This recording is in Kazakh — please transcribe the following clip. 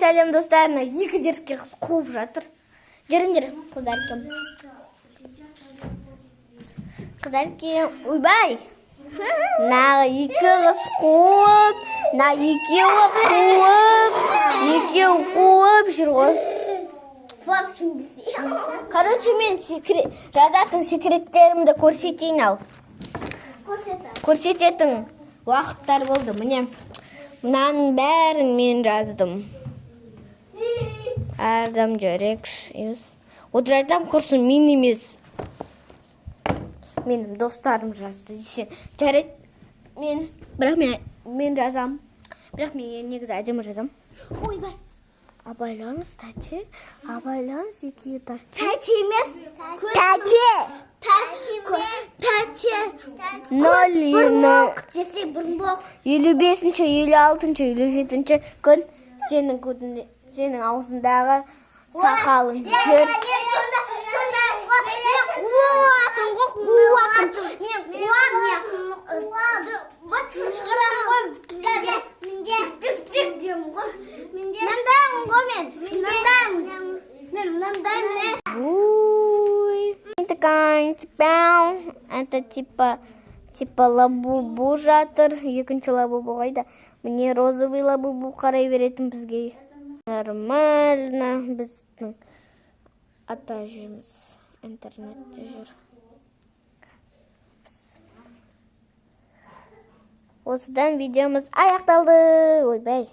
сәлем достарына. Екі жерге қыз қуып жатыр. Жүріңдер, қыздаркем. Қыздаркем, ойбай. На екі қыз қуып, на екеу қуып жүр ғой. Короче, мен жазатын секреттерімді көрсетейін ал. Көрсететін уақыттар болды. Міне, мынаның бәрін мен жаздым. Әрдам жүрекші. Отырайтам құрсын мен емес. Менің достарым жазды. Жарайды, мен жазам. Бірақ мен негізі әдемі жазам. Ойбай. Абайлаңыз, тәте. Абайлаңыз, екі ета. Тәте емес. Тәте. Тәте. 55-56 күн сенің аузындағы сақалың жүр. Это типа лабубу жатыр. Екінші лабубу қайда? Мне розовый лабубу қарай беретін бізге. Нормально. Біздің ата-әжеміз интернетте жүр. Осыдан видеомыз аяқталды. Ойбай.